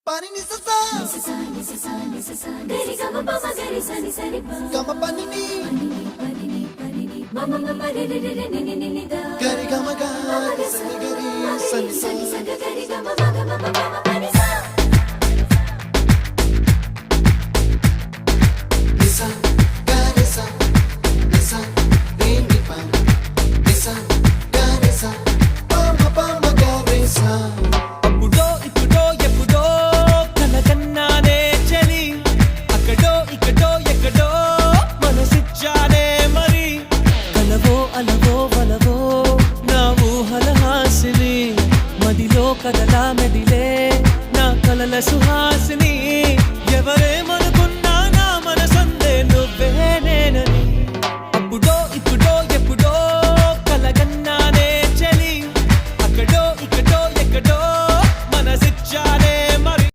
pani ni sa sa gari ga ma pa gari sa ni pa ga ma pani ni ma ma ma re re re ni ni ni da gari ga ma ga sa ni gari sa ni sa gari ga ma ga ma pani sa ni sa gari sa ni sa ni pa ni sa gari sa pa ma gari sa కదలా మెదిలే నా కలల సుహాసిని